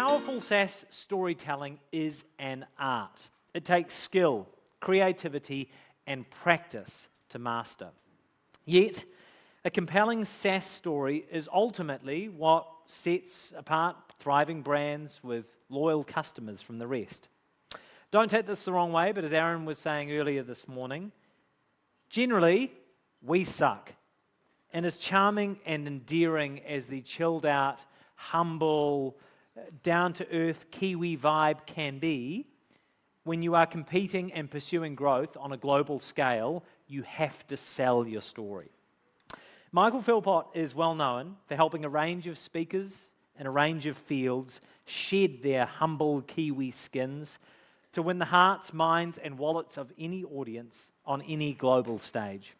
Powerful SaaS storytelling is an art. It takes skill, creativity, and practice to master. Yet, a compelling SaaS story is ultimately what sets apart thriving brands with loyal customers from the rest. Don't take this the wrong way, but as Aaron was saying earlier this morning, generally, we suck. And as charming and endearing as the chilled out, humble, down-to-earth Kiwi vibe can be, when you are competing and pursuing growth on a global scale, you have to sell your story. Michael Philpott is well known for helping a range of speakers in a range of fields shed their humble Kiwi skins to win the hearts, minds, and wallets of any audience on any global stage.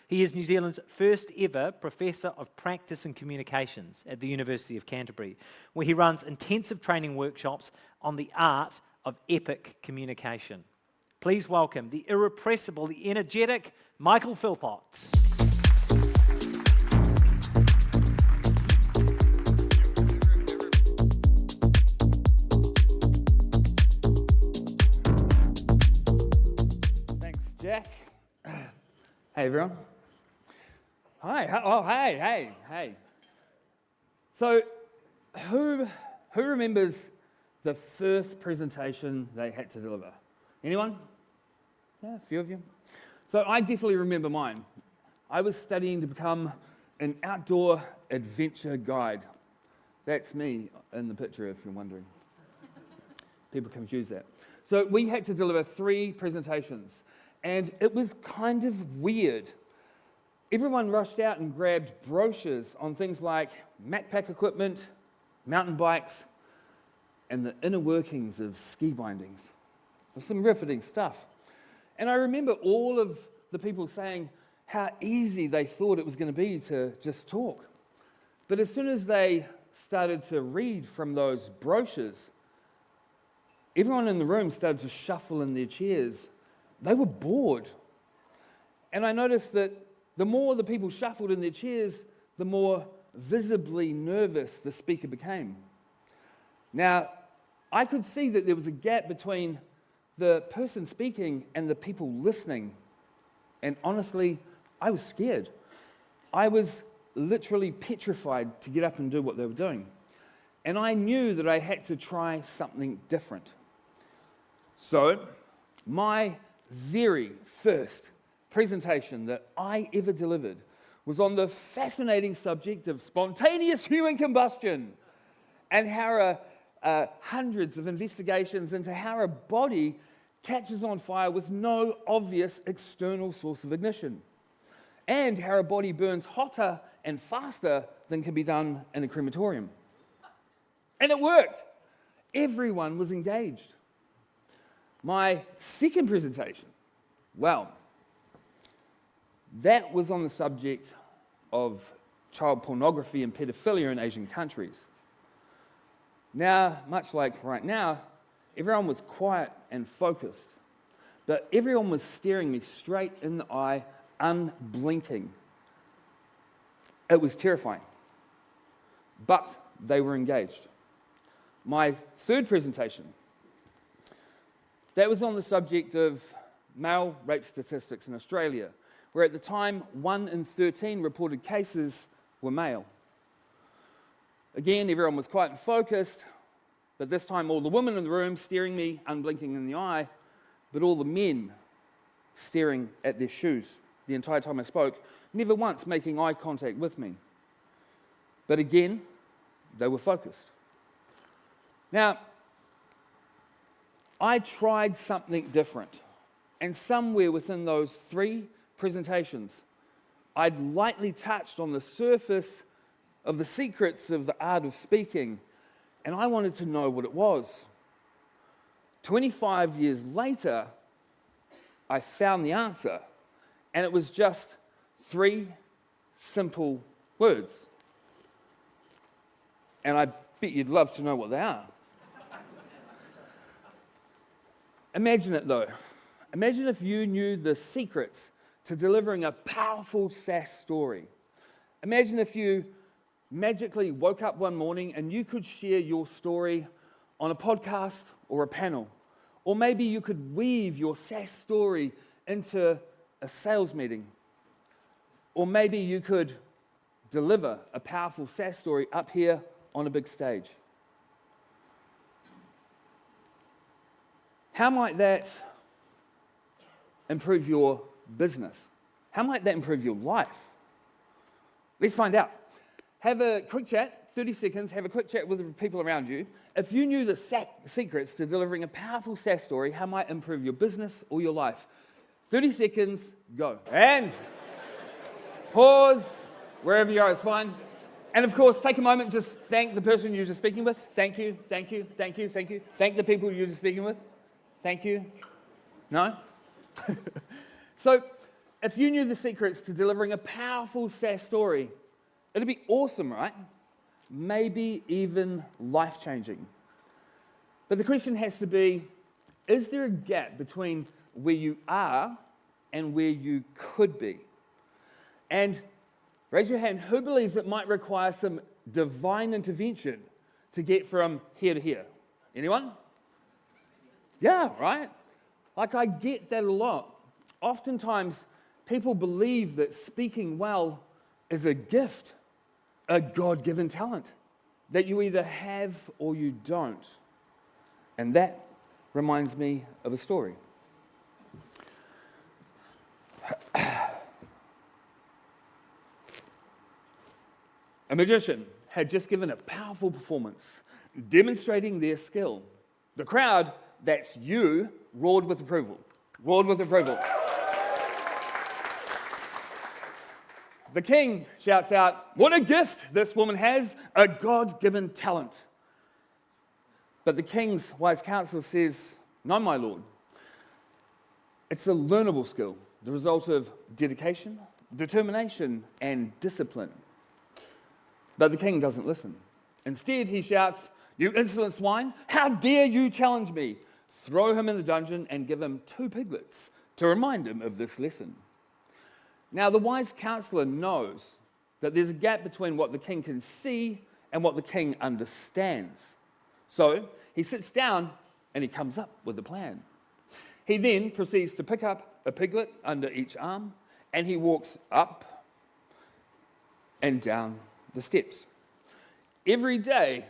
He is New Zealand's first ever Professor of Practice and Communications at the University of Canterbury, where he runs intensive training workshops on the art of epic communication. Please welcome the irrepressible, the energetic Michael Philpott. Thanks, Jack. Hey, everyone. Hi. Hey. So, who remembers the first presentation they had to deliver? Anyone? Yeah, a few of you. So I definitely remember mine. I was studying to become an outdoor adventure guide. That's me in the picture, if you're wondering. People confuse that. So we had to deliver 3 presentations, and it was kind of weird. Everyone rushed out and grabbed brochures on things like backpack equipment, mountain bikes, and the inner workings of ski bindings. It was some riveting stuff. And I remember all of the people saying how easy they thought it was going to be to just talk. But as soon as they started to read from those brochures, everyone in the room started to shuffle in their chairs. They were bored. And I noticed that the more the people shuffled in their chairs, the more visibly nervous the speaker became. Now, I could see that there was a gap between the person speaking and the people listening. And honestly, I was scared. I was literally petrified to get up and do what they were doing. And I knew that I had to try something different. So, my very first presentation that I ever delivered was on the fascinating subject of spontaneous human combustion and how hundreds of investigations into how a body catches on fire with no obvious external source of ignition, and how a body burns hotter and faster than can be done in a crematorium. And it worked. Everyone was engaged. My second presentation, well, that was on the subject of child pornography and pedophilia in Asian countries. Now, much like right now, everyone was quiet and focused, but everyone was staring me straight in the eye, unblinking. It was terrifying, but they were engaged. My third presentation, that was on the subject of male rape statistics in Australia, where at the time 1 in 13 reported cases were male. Again, everyone was quiet and focused, but this time all the women in the room staring me, unblinking in the eye, but all the men staring at their shoes the entire time I spoke, never once making eye contact with me. But again, they were focused. Now, I tried something different, and somewhere within those 3 presentations, I'd lightly touched on the surface of the secrets of the art of speaking, and I wanted to know what it was. 25 years later, I found the answer, and it was just 3 simple words. And I bet you'd love to know what they are. Imagine it though. Imagine if you knew the secrets to delivering a powerful SaaS story. Imagine if you magically woke up one morning and you could share your story on a podcast or a panel, or maybe you could weave your SaaS story into a sales meeting, or maybe you could deliver a powerful SaaS story up here on a big stage. How might that improve your business? How might that improve your life? Let's find out. Have a quick chat, 30 seconds, have a quick chat with the people around you. If you knew the secrets to delivering a powerful SaaS story, how might it improve your business or your life? 30 seconds, go. And pause, wherever you are, it's fine. And of course, take a moment, just thank the person you're just speaking with. Thank you, thank you, thank you, thank you. Thank the people you're just speaking with. Thank you. No? So, if you knew the secrets to delivering a powerful SaaS story, it'd be awesome, right? Maybe even life-changing. But the question has to be, is there a gap between where you are and where you could be? And raise your hand, who believes it might require some divine intervention to get from here to here? Anyone? Yeah, right? Like, I get that a lot. Oftentimes, people believe that speaking well is a gift, a God-given talent that you either have or you don't. And that reminds me of a story. A magician had just given a powerful performance, demonstrating their skill. The crowd, that's you, roared with approval. Roared with approval. The king shouts out, "What a gift this woman has, a God-given talent." But the king's wise counselor says, "No, my lord. It's a learnable skill, the result of dedication, determination, and discipline." But the king doesn't listen. Instead, he shouts, "You insolent swine, how dare you challenge me? Throw him in the dungeon and give him 2 piglets to remind him of this lesson." Now, the wise counselor knows that there's a gap between what the king can see and what the king understands. So he sits down and he comes up with a plan. He then proceeds to pick up a piglet under each arm and he walks up and down the steps. Every day,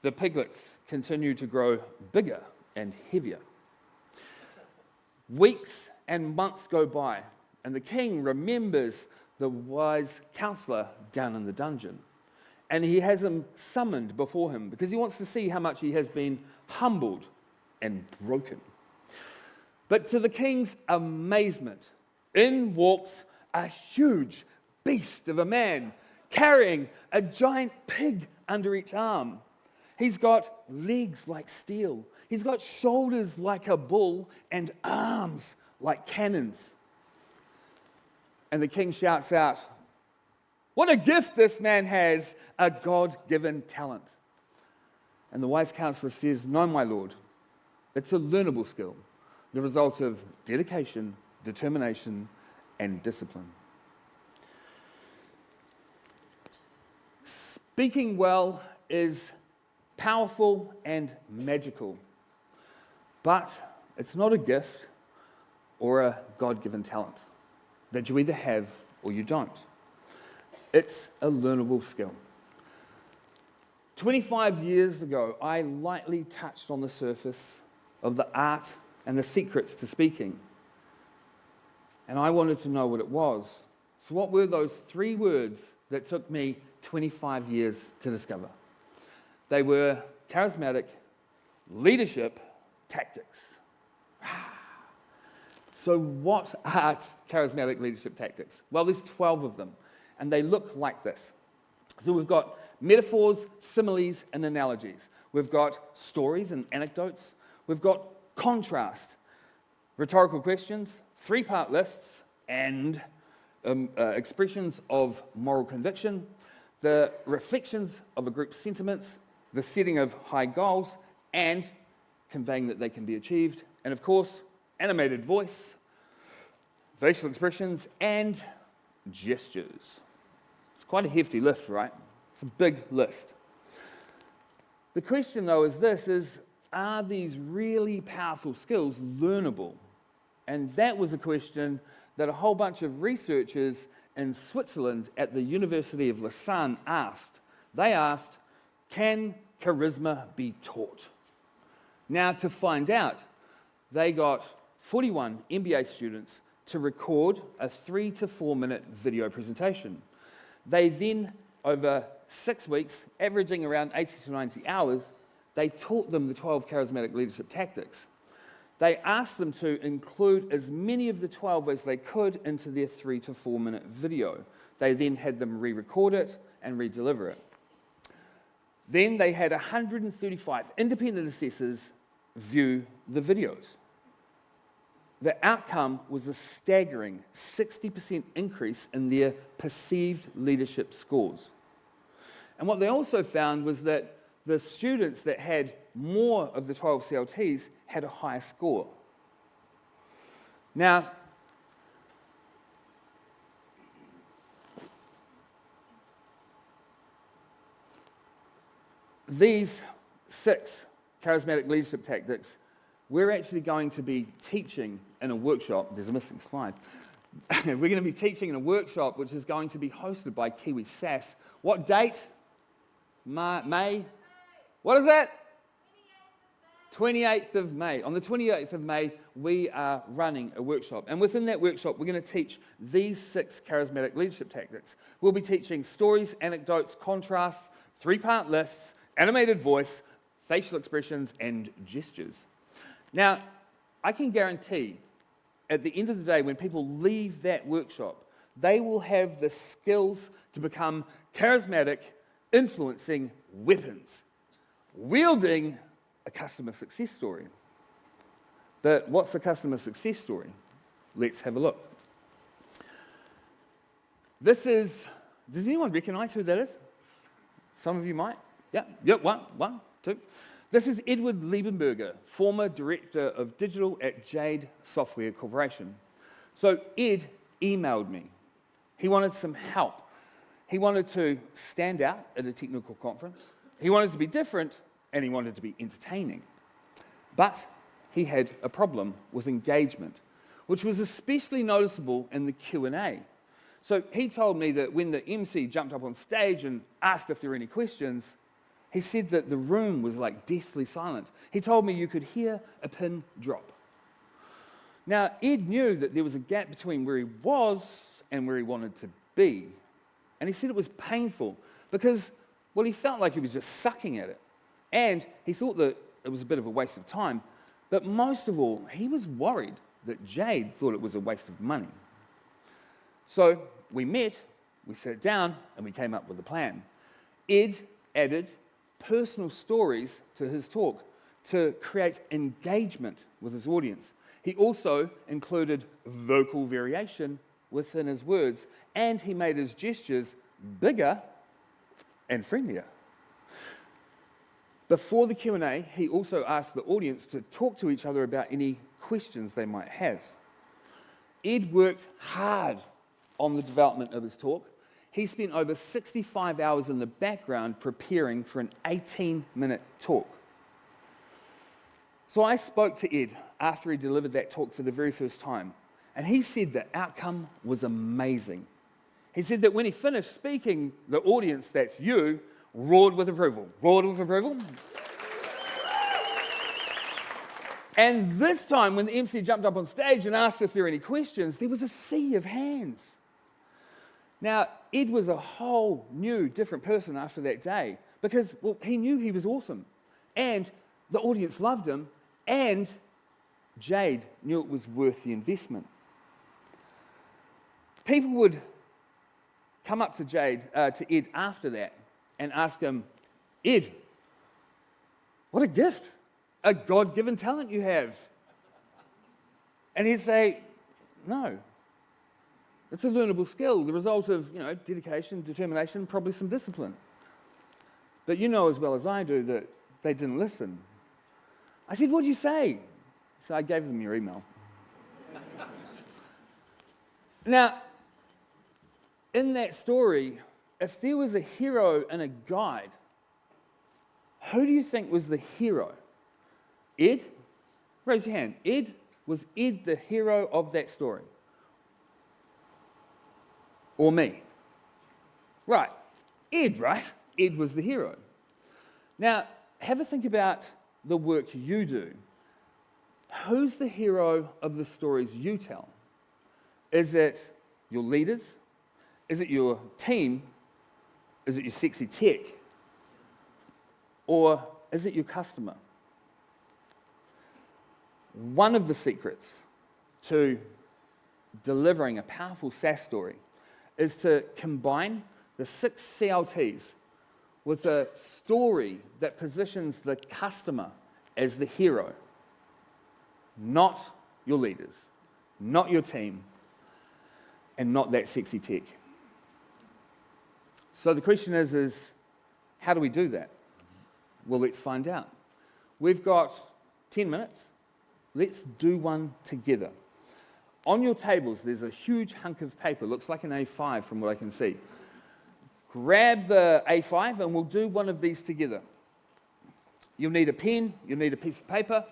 the piglets continue to grow bigger and heavier. Weeks and months go by, and the king remembers the wise counselor down in the dungeon. And he has him summoned before him because he wants to see how much he has been humbled and broken. But to the king's amazement, in walks a huge beast of a man carrying a giant pig under each arm. He's got legs like steel. He's got shoulders like a bull and arms like cannons. And the king shouts out, "What a gift this man has, a God-given talent." And the wise counselor says, "No, my lord, it's a learnable skill, the result of dedication, determination, and discipline." Speaking well is powerful and magical, but it's not a gift or a God-given talent that you either have or you don't. It's a learnable skill. 25 years ago, I lightly touched on the surface of the art and the secrets to speaking, and I wanted to know what it was. So what were those 3 words that took me 25 years to discover? They were charismatic, leadership, tactics. So what are charismatic leadership tactics? Well, there's 12 of them, and they look like this. So we've got metaphors, similes, and analogies. We've got stories and anecdotes. We've got contrast, rhetorical questions, 3-part lists, and expressions of moral conviction, the reflections of a group's sentiments, the setting of high goals, and conveying that they can be achieved, and of course, animated voice, facial expressions, and gestures. It's quite a hefty lift, right? a big list. The question, though, is this, are these really powerful skills learnable? And that was a question that a whole bunch of researchers in Switzerland at the University of Lausanne asked. They asked, can charisma be taught? Now, to find out, they got 41 MBA students to record a 3 to 4 minute video presentation. They then, over 6 weeks, averaging around 80 to 90 hours, they taught them the 12 charismatic leadership tactics. They asked them to include as many of the 12 as they could into their 3 to 4 minute video. They then had them re-record it and re-deliver it. Then they had 135 independent assessors view the videos. The outcome was a staggering 60% increase in their perceived leadership scores. And what they also found was that the students that had more of the 12 CLTs had a higher score. Now, these 6 charismatic leadership tactics, we're actually going to be teaching in a workshop. There's a missing slide. We're going to be teaching in a workshop which is going to be hosted by Kiwi SAS. What date? May? What is that? 28th of May. On the 28th of May, we are running a workshop. And within that workshop, we're going to teach these 6 charismatic leadership tactics. We'll be teaching stories, anecdotes, contrasts, 3-part lists, animated voice, facial expressions, and gestures. Now, I can guarantee at the end of the day, when people leave that workshop, they will have the skills to become charismatic, influencing weapons, wielding a customer success story. But what's a customer success story? Let's have a look. This is, does anyone recognize who that is? Some of you might. Yeah, one, two. This is Edward Liebenberger, former director of digital at Jade Software Corporation. So Ed emailed me. He wanted some help. He wanted to stand out at a technical conference. He wanted to be different, and he wanted to be entertaining. But he had a problem with engagement, which was especially noticeable in the Q&A. So he told me that when the MC jumped up on stage and asked if there were any questions, he said that the room was like deathly silent. He told me you could hear a pin drop. Now, Ed knew that there was a gap between where he was and where he wanted to be. And he said it was painful because, well, he felt like he was just sucking at it. And he thought that it was a bit of a waste of time. But most of all, he was worried that Jade thought it was a waste of money. So we met, we sat down, and we came up with a plan. Ed added personal stories to his talk to create engagement with his audience. He also included vocal variation within his words, and he made his gestures bigger and friendlier. Before the Q&A, he also asked the audience to talk to each other about any questions they might have. Ed worked hard on the development of his talk. He spent over 65 hours in the background preparing for an 18-minute talk. So I spoke to Ed after he delivered that talk for the very first time, and he said the outcome was amazing. He said that when he finished speaking, the audience, that's you, roared with approval. Roared with approval. And this time, when the MC jumped up on stage and asked if there were any questions, there was a sea of hands. Now, Ed was a whole new, different person after that day because, well, he knew he was awesome. And the audience loved him, and Jade knew it was worth the investment. People would come up to to Ed after that and ask him, Ed, what a gift, a God-given talent you have. And he'd say, no. It's a learnable skill, the result of, dedication, determination, probably some discipline. But you know as well as I do that they didn't listen. I said, what did you say? So I gave them your email. Now, in that story, if there was a hero and a guide, who do you think was the hero? Ed? Raise your hand. Ed? Was Ed the hero of that story? Or me? Right. Ed, right? Ed was the hero. Now, have a think about the work you do. Who's the hero of the stories you tell? Is it your leaders? Is it your team? Is it your sexy tech? Or is it your customer? One of the secrets to delivering a powerful SaaS story is to combine the 6 CLTs with a story that positions the customer as the hero, not your leaders, not your team, and not that sexy tech. So the question is how do we do that? Well, let's find out. We've got 10 minutes. Let's do one together. On your tables, there's a huge hunk of paper. Looks like an A5 from what I can see. Grab the A5 and we'll do one of these together. You'll need a pen, you'll need a piece of paper.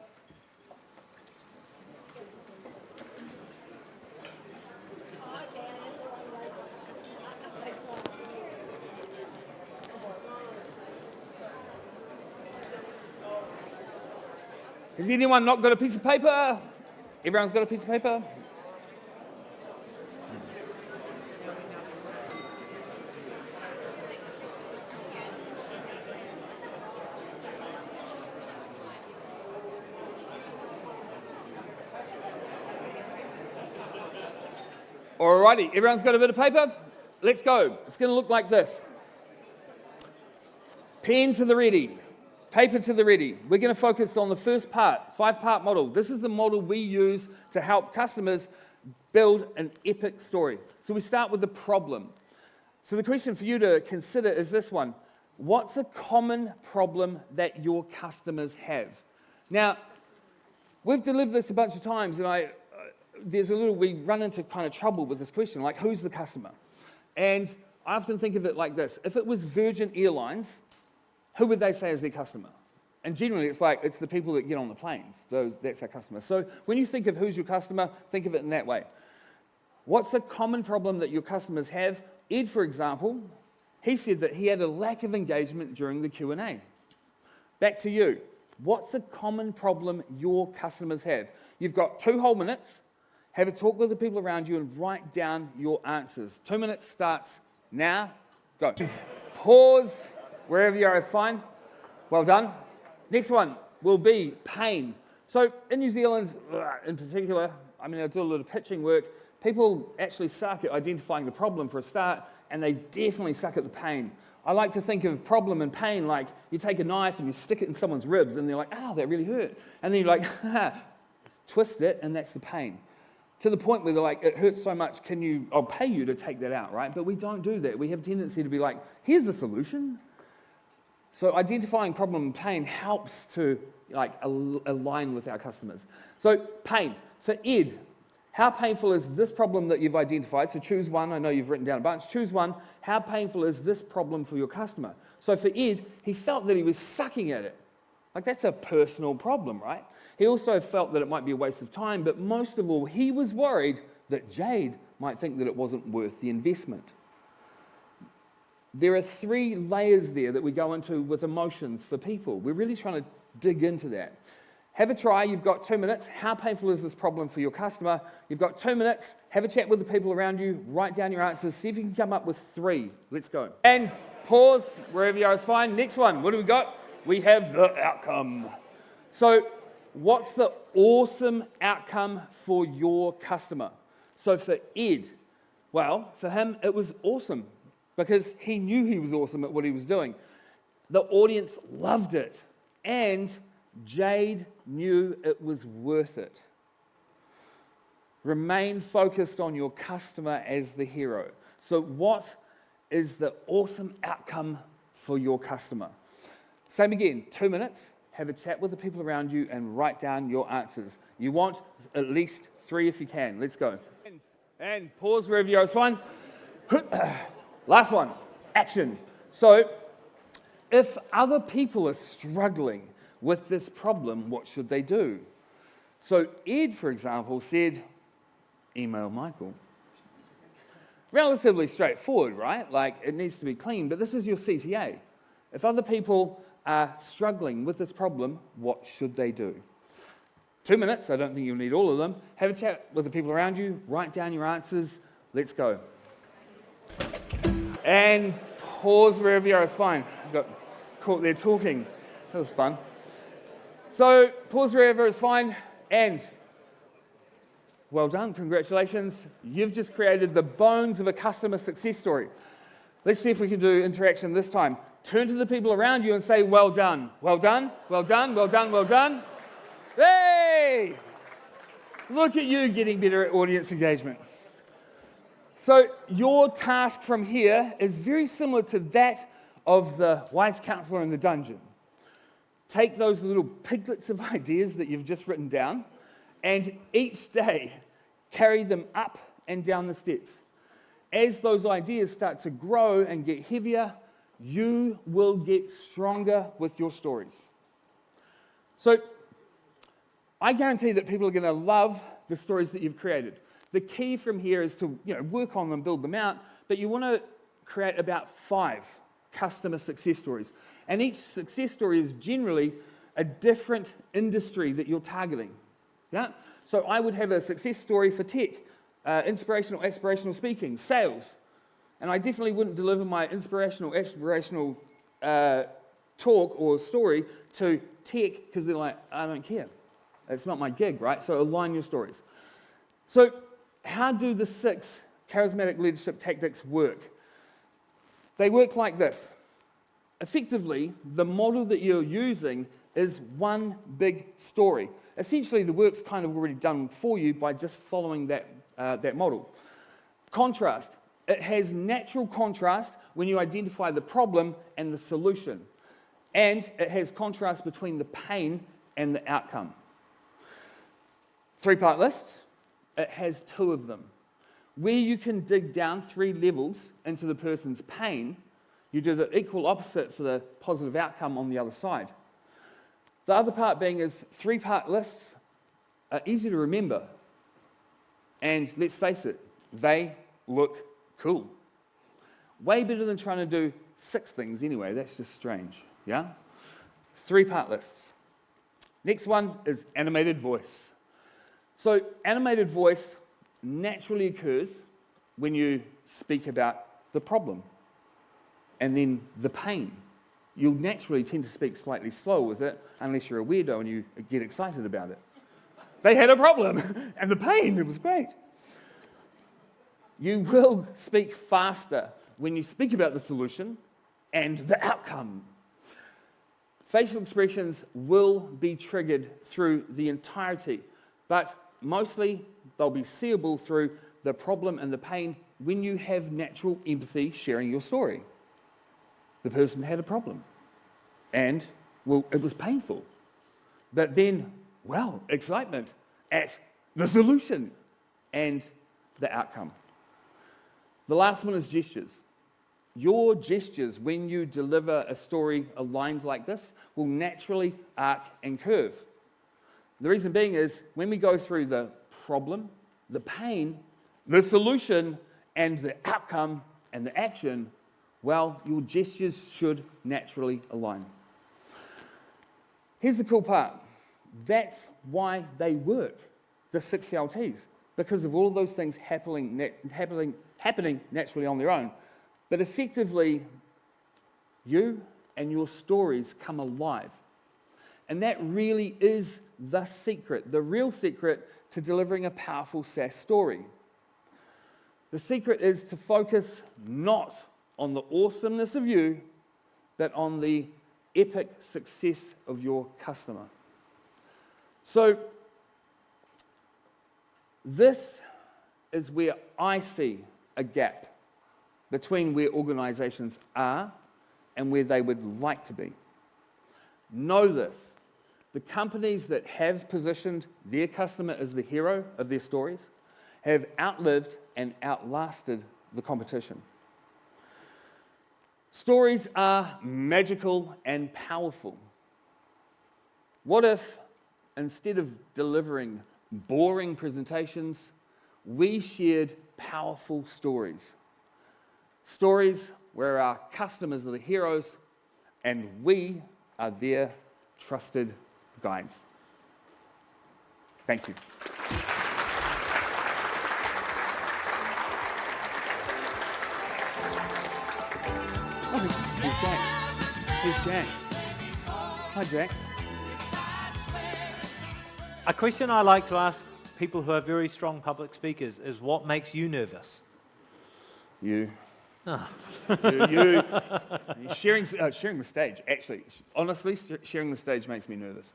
Has anyone not got a piece of paper? Everyone's got a piece of paper? Alrighty, everyone's got a bit of paper? Let's go. It's going to look like this. Pen to the ready. Paper to the ready. We're going to focus on the first part, 5-part model. This is the model we use to help customers build an epic story. So we start with the problem. So the question for you to consider is this one. What's a common problem that your customers have? Now, we've delivered this a bunch of times, and we run into kind of trouble with this question, like who's the customer? And I often think of it like this. If it was Virgin Airlines, who would they say is their customer? And generally, it's the people that get on the planes. That's our customer. So when you think of who's your customer, think of it in that way. What's a common problem that your customers have? Ed, for example, he said that he had a lack of engagement during the Q&A. Back to you. What's a common problem your customers have? You've got 2 whole minutes. Have a talk with the people around you and write down your answers. 2 minutes starts now. Go. Pause. Wherever you are is fine. Well done. Next one will be pain. So in New Zealand, in particular, I do a lot of pitching work. People actually suck at identifying the problem for a start, and they definitely suck at the pain. I like to think of problem and pain like you take a knife and you stick it in someone's ribs, and they're like, "Ow, that really hurt." And then you're like, twist it, and that's the pain. To the point where they're like, "It hurts so much, I'll pay you to take that out," right? But we don't do that. We have a tendency to be like, "Here's the solution." So identifying problem and pain helps to align with our customers. So pain. For Ed, how painful is this problem that you've identified? So choose one. I know you've written down a bunch. Choose one. How painful is this problem for your customer? So for Ed, he felt that he was sucking at it. That's a personal problem, right? He also felt that it might be a waste of time, but most of all, he was worried that Jade might think that it wasn't worth the investment. There are 3 layers there that we go into with emotions for people. We're really trying to dig into that. Have a try. You've got 2 minutes. How painful is this problem for your customer? You've got 2 minutes. Have a chat with the people around you. Write down your answers. See if you can come up with 3. Let's go. And pause. Wherever you are is fine. Next one. What do we got? We have the outcome. So what's the awesome outcome for your customer? So for Ed, well, for him, it was awesome because he knew he was awesome at what he was doing. The audience loved it, and Jade knew it was worth it. Remain focused on your customer as the hero. So what is the awesome outcome for your customer? Same again, 2 minutes. Have a chat with the people around you and write down your answers. You want at least 3 if you can. Let's go. And pause wherever you are. It's fine. Last one. Action. So, if other people are struggling with this problem, what should they do? So Ed, for example, said, email Michael. Relatively straightforward, right? Like, it needs to be clean, but this is your CTA. If other people are struggling with this problem, what should they do? 2 minutes, I don't think you'll need all of them. Have a chat with the people around you, write down your answers, let's go. And pause wherever you are, it's fine. I got caught there talking. That was fun. So, pause wherever, it's fine, and well done, congratulations. You've just created the bones of a customer success story. Let's see if we can do interaction this time. Turn to the people around you and say, well done, well done, well done, well done, well done. Hey! Look at you getting better at audience engagement. So your task from here is very similar to that of the wise counselor in the dungeon. Take those little piglets of ideas that you've just written down, and each day carry them up and down the steps. As those ideas start to grow and get heavier, you will get stronger with your stories. So I guarantee that people are going to love the stories that you've created. The key from here is to work on them, build them out, but you want to create about 5 customer success stories. And each success story is generally a different industry that you're targeting. Yeah? So I would have a success story for tech, inspirational, aspirational speaking, sales. And I definitely wouldn't deliver my inspirational, aspirational talk or story to tech because they're like, I don't care. It's not my gig, right? So align your stories. So how do the 6 charismatic leadership tactics work? They work like this. Effectively, the model that you're using is one big story. Essentially, the work's kind of already done for you by just following that model. Contrast. It has natural contrast when you identify the problem and the solution. And it has contrast between the pain and the outcome. 3-part lists. It has 2 of them. Where you can dig down 3 levels into the person's pain, you do the equal opposite for the positive outcome on the other side. The other part being is 3-part lists are easy to remember. And let's face it, they look cool. Way better than trying to do 6 things anyway. That's just strange, yeah? 3-part lists. Next one is animated voice. So animated voice naturally occurs when you speak about the problem and then the pain. You'll naturally tend to speak slightly slower with it unless you're a weirdo and you get excited about it. They had a problem and the pain, it was great. You will speak faster when you speak about the solution and the outcome. Facial expressions will be triggered through the entirety, but mostly they'll be seeable through the problem and the pain when you have natural empathy sharing your story. The person had a problem and, well, it was painful. But then, well, excitement at the solution and the outcome. The last one is gestures. Your gestures, when you deliver a story aligned like this, will naturally arc and curve. The reason being is when we go through the problem, the pain, the solution, and the outcome and the action, well, your gestures should naturally align. Here's the cool part. That's why they work, the 6 CLTs, because of all of those things happening naturally on their own. But effectively, you and your stories come alive. And that really is the secret, the real secret to delivering a powerful SaaS story. The secret is to focus not on the awesomeness of you, but on the epic success of your customer. So, this is where I see a gap between where organizations are and where they would like to be. Know this. The companies that have positioned their customer as the hero of their stories have outlived and outlasted the competition. Stories are magical and powerful. What if, instead of delivering boring presentations, we shared powerful stories? Stories where our customers are the heroes and we are their trusted guides. Thank you. Oh, here's Jack. Here's Jack. Hi, Jack. A question I like to ask people who are very strong public speakers is, what makes you nervous? You. Oh. you. Sharing the stage, actually. Honestly, sharing the stage makes me nervous.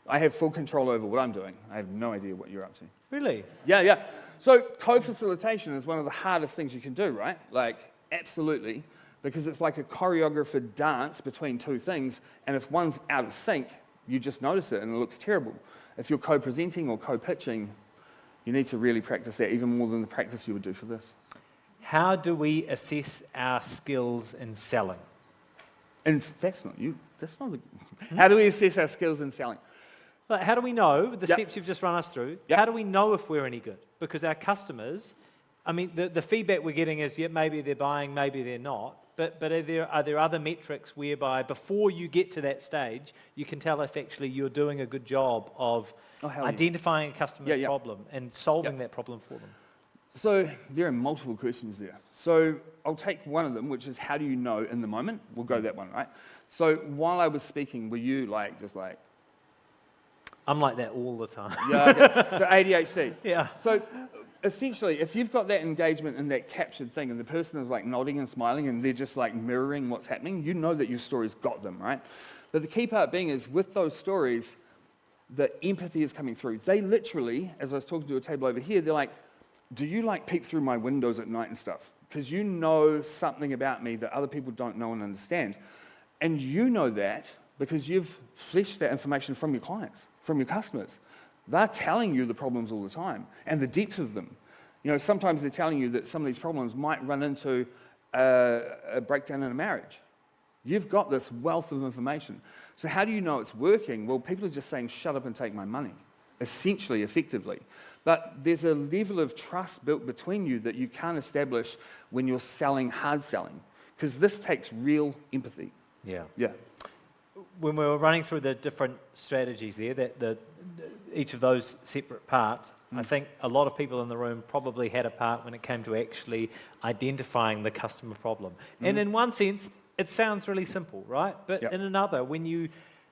I have full control over what I'm doing. I have no idea what you're up to. Really? Yeah. So co-facilitation is one of the hardest things you can do, right? Like, absolutely. Because it's like a choreographed dance between two things, and if one's out of sync, you just notice it and it looks terrible. If you're co-presenting or co-pitching, you need to really practice that even more than the practice you would do for this. How do we assess our skills in selling? And that's not you. How do we assess our skills in selling? Like, how do we know, the steps you've just run us through, how do we know if we're any good? Because our customers, I mean, the feedback we're getting is, yeah, maybe they're buying, maybe they're not. But are there other metrics whereby before you get to that stage, you can tell if actually you're doing a good job of identifying a customer's problem and solving that problem for them? So there are multiple questions there. So I'll take one of them, which is, how do you know in the moment? We'll go that one, right? So while I was speaking, were you just like... I'm like that all the time. Yeah, okay. So ADHD. Yeah. So essentially, if you've got that engagement and that captured thing, and the person is like nodding and smiling, and they're just like mirroring what's happening, you know that your story's got them, right? But the key part being is, with those stories, the empathy is coming through. They literally, as I was talking to a table over here, they're like, do you like peek through my windows at night and stuff? Because you know something about me that other people don't know and understand. And you know that because you've fleshed that information from your clients, from your customers. They're telling you the problems all the time and the depth of them. You know, sometimes they're telling you that some of these problems might run into a breakdown in a marriage. You've got this wealth of information. So how do you know it's working? Well, people are just saying, shut up and take my money, essentially, effectively. But there's a level of trust built between you that you can't establish when you're selling hard selling, because this takes real empathy. Yeah. When we were running through the different strategies there, each of those separate parts, I think a lot of people in the room probably had a part when it came to actually identifying the customer problem. And in one sense, it sounds really simple, right? But in another,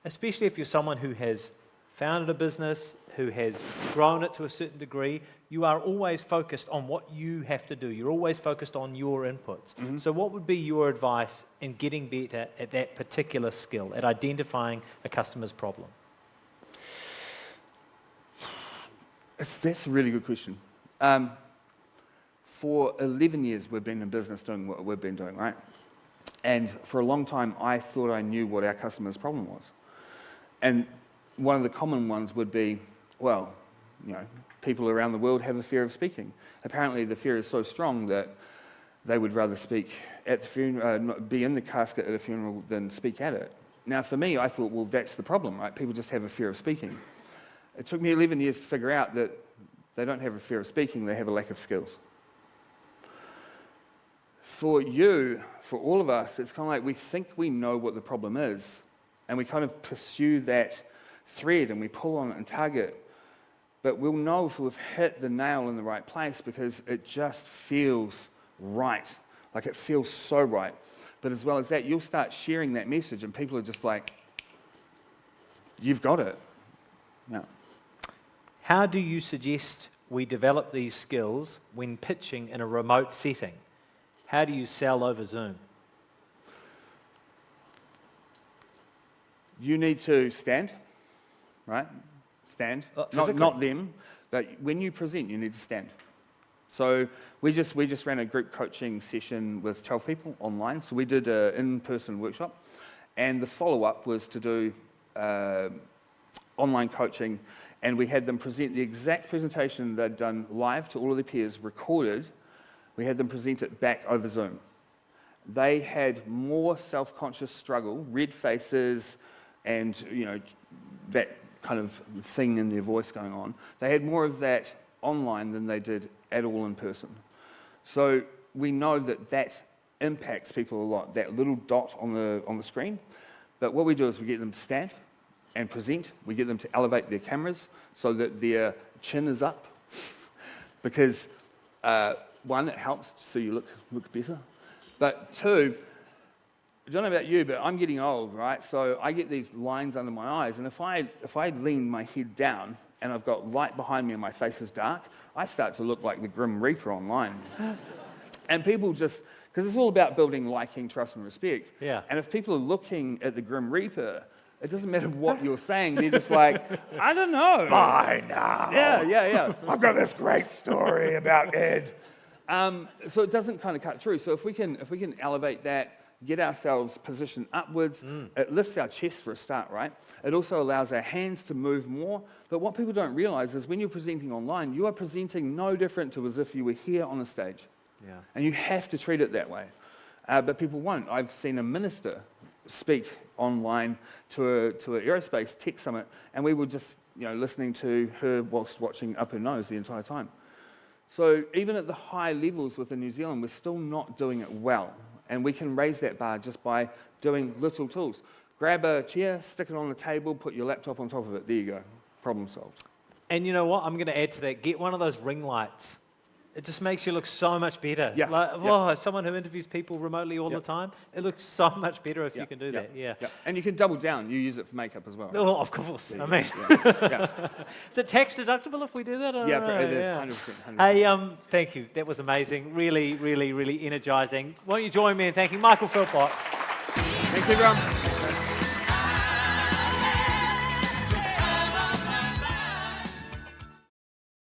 especially if you're someone who has founded a business, who has grown it to a certain degree, you are always focused on what you have to do. You're always focused on your inputs. So what would be your advice in getting better at that particular skill, at identifying a customer's problem? That's a really good question. For 11 years, we've been in business doing what we've been doing, right? And for a long time, I thought I knew what our customer's problem was. And one of the common ones would be, people around the world have a fear of speaking. Apparently, the fear is so strong that they would rather speak at the funeral, be in the casket at a funeral than speak at it. Now, for me, I thought, well, that's the problem, right? People just have a fear of speaking. It took me 11 years to figure out that they don't have a fear of speaking, they have a lack of skills. For you, for all of us, it's kind of like we think we know what the problem is, and we kind of pursue that thread and we pull on it and tug it. But we'll know if we've hit the nail in the right place because it just feels right. Like it feels so right. But as well as that, you'll start sharing that message and people are just like, you've got it. No. How do you suggest we develop these skills when pitching in a remote setting? How do you sell over Zoom? You need to stand, right? Stand. Not them. But when you present, you need to stand. So we just ran a group coaching session with 12 people online. So we did an in-person workshop. And the follow-up was to do online coaching. And we had them present the exact presentation they'd done live to all of their peers, recorded. We had them present it back over Zoom. they had more self-conscious struggle, red faces, and that kind of thing in their voice going on. They had more of that online than they did at all in person. So we know that impacts people a lot, that little dot on the screen. But what we do is we get them to stand and present. We get them to elevate their cameras so that their chin is up, because one, it helps so you look better. But two, I don't know about you, but I'm getting old, right? So I get these lines under my eyes, and if I lean my head down and I've got light behind me and my face is dark, I start to look like the Grim Reaper online. And people just, because it's all about building liking, trust, and respect. Yeah. And if people are looking at the Grim Reaper, it doesn't matter what you're saying. They're just like, I don't know. Bye now. Yeah. I've got this great story about Ed. So it doesn't kind of cut through. So if we can elevate that, get ourselves positioned upwards, it lifts our chest for a start, right? It also allows our hands to move more. But what people don't realize is when you're presenting online, you are presenting no different to as if you were here on the stage. Yeah. And you have to treat it that way. But people won't. I've seen a minister speak online to an aerospace tech summit, and we were just listening to her whilst watching up her nose the entire time. So even at the high levels within New Zealand, we're still not doing it well. And we can raise that bar just by doing little tools. Grab a chair, stick it on the table, put your laptop on top of it. There you go. Problem solved. And you know what? I'm going to add to that. Get one of those ring lights. It just makes you look so much better. Yeah. Like, someone who interviews people remotely all the time, it looks so much better if you can do that. Yeah. And you can double down. You use it for makeup as well. Right? Oh, of course. I mean, is it tax deductible if we do that? Yeah, it is 100%. Hey, thank you. That was amazing. Really, really, really energizing. Won't you join me in thanking Michael Philpott? Thanks, everyone.